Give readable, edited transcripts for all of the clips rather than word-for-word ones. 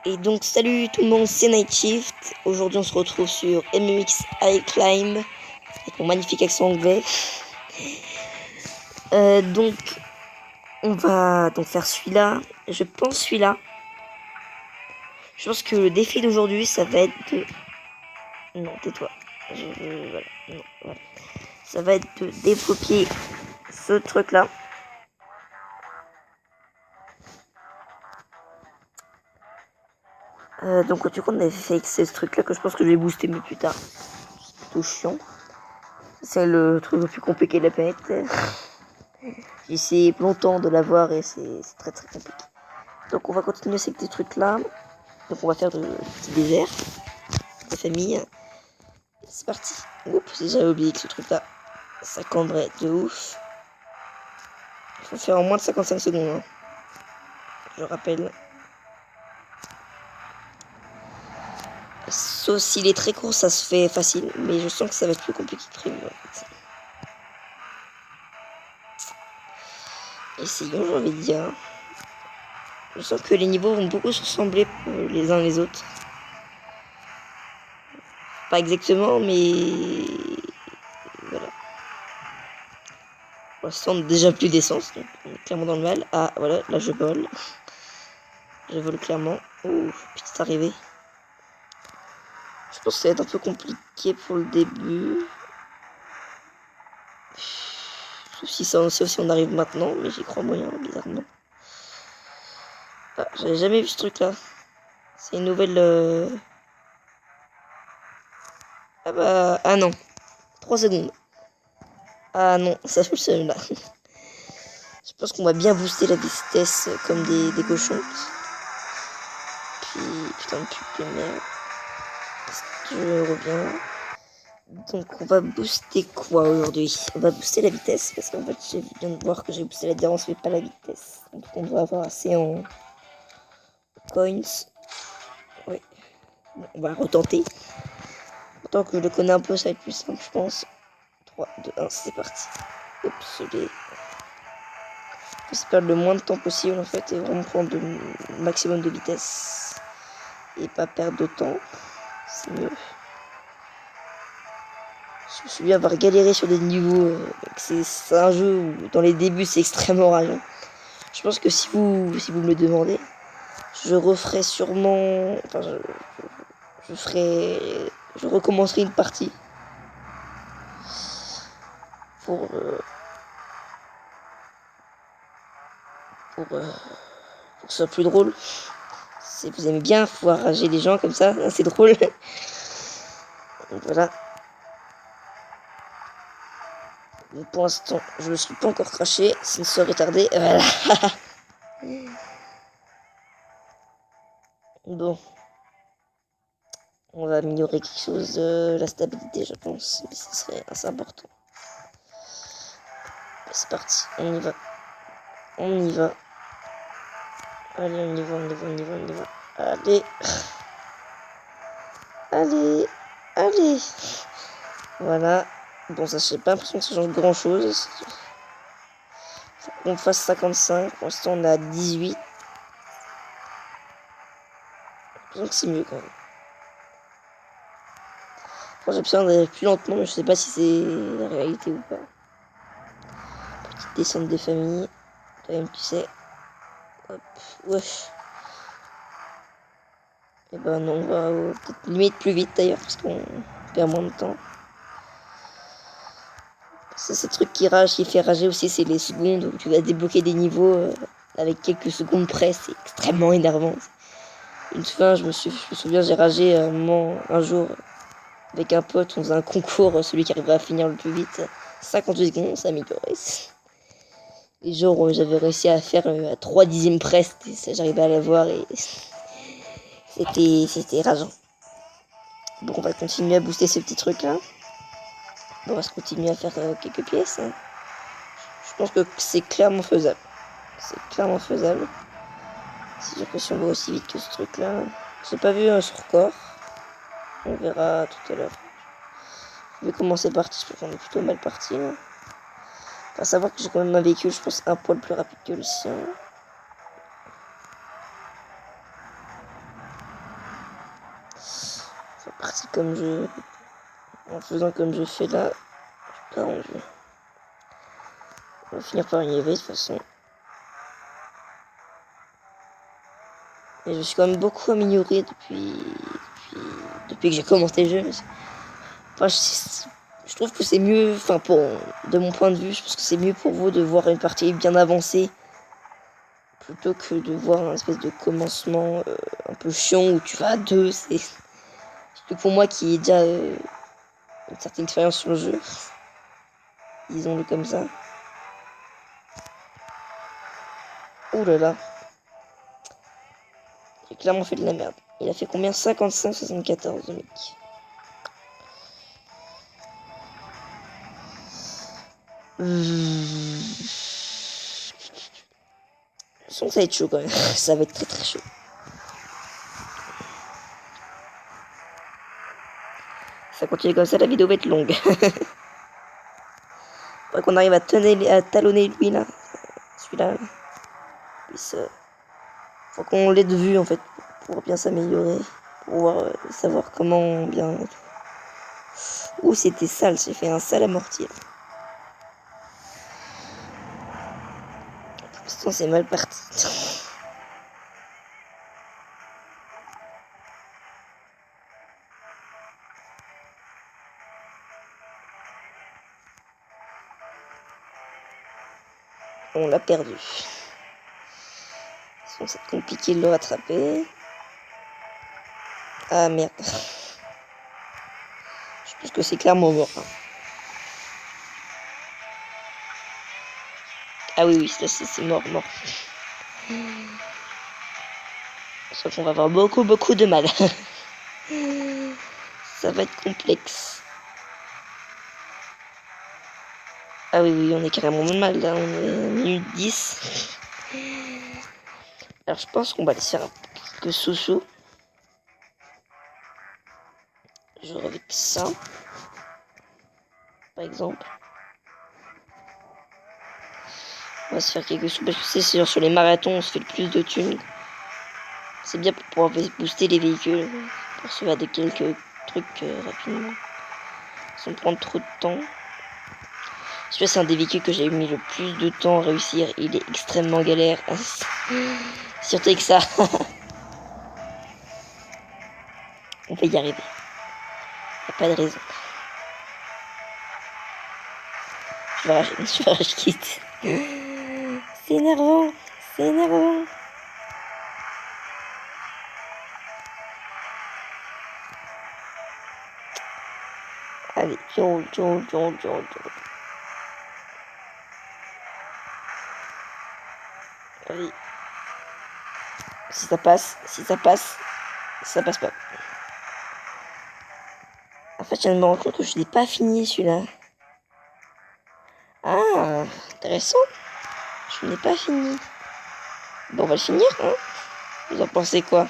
Et donc salut tout le monde, c'est Night Shift. Aujourd'hui on se retrouve sur MMX High Climb avec mon magnifique accent anglais. Donc on va donc faire celui-là. Je pense que le défi d'aujourd'hui ça va être de... Non, tais-toi. Voilà. Non, voilà. Ça va être de développer ce truc là. Donc du coup on avait fait ce truc là que je pense que je vais booster mais plus tard. C'est plutôt chiant. C'est le truc le plus compliqué de la planète. J'ai essayé longtemps de l'avoir et c'est très compliqué. Donc on va continuer ces petits trucs là. Donc on va faire de petits déserts. De famille. C'est parti. Oups, j'ai déjà oublié que ce truc là, ça cambrait de ouf. Il faut faire en moins de 55 secondes. Hein. Je rappelle. Sauf s'il est très court, ça se fait facile. Mais je sens que ça va être plus compliqué que prévu en fait. Essayons, j'ai envie de dire. Je sens que les niveaux vont beaucoup se ressembler les uns les autres. Pas exactement, mais voilà. Pour l'instant, on a déjà plus d'essence, donc on est clairement dans le mal. Ah, voilà, là je vole. Je vole clairement. Ouh, petite arrivée. Je pense que ça va être un peu compliqué pour le début. Sauf si on arrive maintenant, mais j'y crois moyen, bizarrement. Ah, j'avais jamais vu ce truc là. C'est une nouvelle... Ah bah... Ah non. 3 secondes. Ah non, ça je le seul là. Je pense qu'on va bien booster la vitesse comme des cochons. Puis... Putain de pute de merde. Je reviens. Donc on va booster quoi aujourd'hui? On va booster la vitesse parce qu'en fait je viens de voir que j'ai boosté l'adhérence mais pas la vitesse. Donc on doit avoir assez en coins. Oui. Bon, on va retenter. Tant que je le connais un peu, ça va être plus simple je pense. 3, 2, 1, c'est parti. Oups, je l'ai. Faut se perdre le moins de temps possible en fait et vraiment prendre le maximum de vitesse. Et pas perdre de temps. C'est mieux. Je me souviens avoir galéré sur des niveaux. C'est un jeu où dans les débuts c'est extrêmement rageant. Je pense que si vous me le demandez, je referai sûrement. Enfin, je recommencerai une partie pour que ce soit plus drôle. Si vous aimez bien pouvoir rager les gens comme ça, c'est drôle. Donc voilà. Pour l'instant, je me suis pas encore craché. C'est une soirée retardée. Voilà. Bon. On va améliorer quelque chose de la stabilité, je pense. Mais ce serait assez important. C'est parti. On y va. On y va. Allez, on y va, on y va, on y va, on y va. Allez. Allez. Allez. Voilà. Bon, ça, j'ai pas l'impression que ça change grand chose. Faut qu'on fasse 55. Pour l'instant, on a 18. J'ai l'impression que c'est mieux quand même. Moi, j'ai besoin d'aller plus lentement, mais je sais pas si c'est la réalité ou pas. Petite descente des familles. Toi-même, tu sais. Hop. Wesh. Et ben non, on va peut-être limite plus vite d'ailleurs, parce qu'on perd moins de temps. C'est ce truc qui fait rager aussi, c'est les secondes où tu vas débloquer des niveaux avec quelques secondes près, c'est extrêmement énervant. Une fois, je me souviens, j'ai ragé un jour avec un pote, on faisait un concours, celui qui arriverait à finir le plus vite. 58 secondes, ça amélioré. Les jours où j'avais réussi à faire à 3 dixièmes près, j'arrivais à l'avoir et c'était rageant. Bon, on va continuer à booster ce petit truc là. On va se continuer à faire quelques pièces. Hein. Je pense que c'est clairement faisable. C'est clairement faisable. C'est sûr que si on va aussi vite que ce truc là. J'ai pas vu un record. On verra tout à l'heure. Je vais commencer par parce qu'on est plutôt mal parti là. Faut savoir que j'ai quand même un véhicule, je pense, un poil plus rapide que le sien. parti comme je... En faisant comme je fais là, j'ai pas envie. On va finir par y arriver de toute façon. Et je suis quand même beaucoup amélioré depuis que j'ai commencé le jeu. Enfin, je trouve que c'est mieux, enfin de mon point de vue, je pense que c'est mieux pour vous de voir une partie bien avancée plutôt que de voir un espèce de commencement un peu chiant où tu vas à deux. C'est surtout pour moi qui ai déjà une certaine expérience sur le jeu. Disons-le comme ça. Ouh là là. J'ai clairement fait de la merde. Il a fait combien? 55-74 le mec. Je sens que ça va être chaud quand même. Ça va être très très chaud. Ça continue comme ça, la vidéo va être longue. Faudrait qu'on arrive à talonner lui là. Celui-là. Faut qu'on l'ait de vue en fait. Pour bien s'améliorer. Pour pouvoir savoir comment bien. Ouh, c'était sale. J'ai fait un sale amorti. Pour l'instant, c'est mal parti. On l'a perdu. C'est compliqué de le rattraper. Ah merde. Je pense que c'est clairement mort. Hein. Ah oui, oui, c'est mort. Sauf qu'on va avoir beaucoup de mal. Ça va être complexe. Ah oui, oui, on est carrément mal là. On est à minute 10. Alors je pense qu'on va laisser faire quelques sous-sous. Genre avec ça. Par exemple. On va se faire quelques sous parce que c'est sûr sur les marathons on se fait le plus de thunes. C'est bien pour pouvoir booster les véhicules. Pour se faire de quelques trucs rapidement. Sans prendre trop de temps. Celui-là c'est un des véhicules que j'ai mis le plus de temps à réussir. Il est extrêmement galère. Surtout avec ça. On peut y arriver. Y a pas de raison. Je vais je quitte. C'est énervant. C'est énervant. Allez, tu roules. Allez. Si ça passe, ça passe pas. En fait, je viens de me rendre compte que je n'ai pas fini celui-là. Ah, intéressant. Je n'ai pas fini. Bon, on va le finir, hein. Vous en pensez quoi?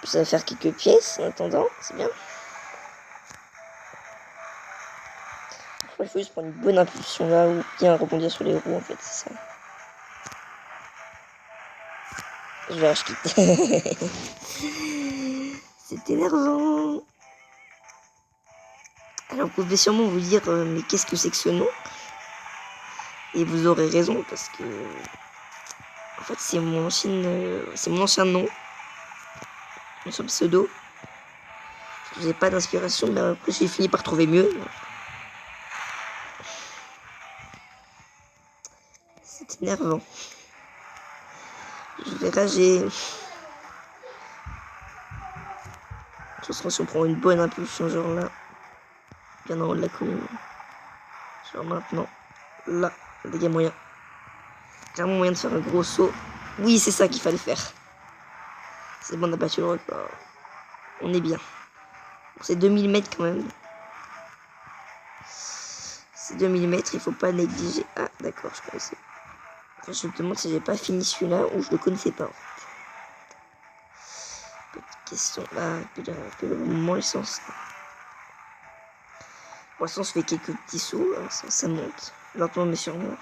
Ça va faire quelques pièces en attendant, c'est bien. Il faut juste prendre une bonne impulsion là ou bien rebondir sur les roues en fait, c'est ça. Je vais quitte. C'est énervant. Alors vous pouvez sûrement vous dire mais qu'est-ce que c'est que ce nom? Et vous aurez raison parce que en fait c'est mon ancien nom, mon pseudo. J'ai pas d'inspiration mais après j'ai fini par trouver mieux. C'est énervant. Je vais rager. De toute façon si on prend une bonne impulsion genre là, bien en haut de la colline. Genre maintenant, là, il y a moyen. Clairement moyen de faire un gros saut. Oui, c'est ça qu'il fallait faire. C'est bon, on a battu le record. On est bien. C'est 2000 mètres quand même. C'est 2000 mètres, il faut pas négliger. Ah, d'accord, je connaissais. Enfin, je me demande si j'ai pas fini celui-là ou je le connaissais pas. En fait. Petite question. Là, puis le moment essence. Pour l'instant, on se fait quelques petits sauts. Alors ça monte. Lentement, mais sûrement.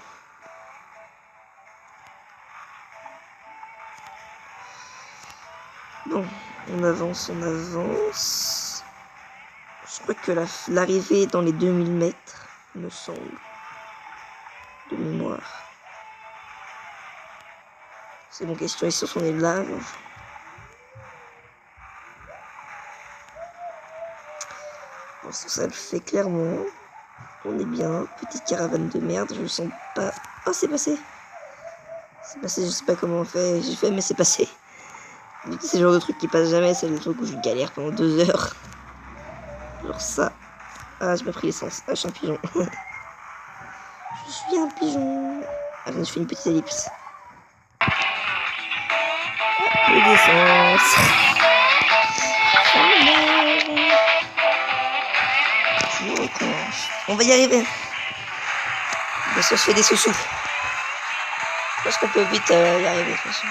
Bon, On avance, on avance. Je crois que l'arrivée est dans les 2000 mètres, il me semble. De mémoire. C'est bon, question, ici on est là. Bon, ça le fait clairement. On est bien. Petite caravane de merde, je le sens pas. Oh, c'est passé. C'est passé, je sais pas comment j'ai fait, mais c'est passé. C'est le genre de truc qui passe jamais, c'est le truc où je galère pendant 2 heures. Genre ça. Ah, j'ai pas pris l'essence. Ah, je suis un pigeon. Je suis un pigeon. Allez, je fais une petite ellipse. Ah, l'essence. Je recommence. On va y arriver. Bien sûr, je fais des sous-sous. Je pense qu'on peut vite y arriver, de toute façon.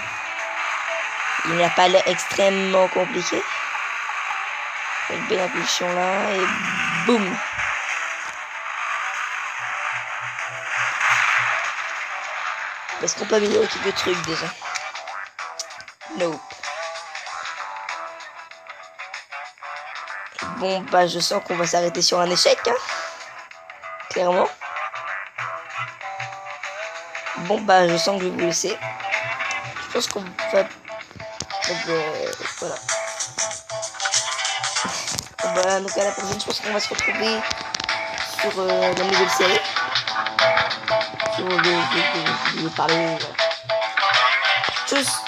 Il n'a pas l'air extrêmement compliqué. Une belle impulsion là et boum. Est-ce qu'on peut améliorer quelques trucs déjà? Nope. Bon bah je sens qu'on va s'arrêter sur un échec, hein. Clairement. Bon bah je sens que je vais vous laisser. Je pense qu'on va... voilà. Bah, donc à la prochaine, je pense qu'on va se retrouver sur la nouvelle série. Sur le parler. Tchuss.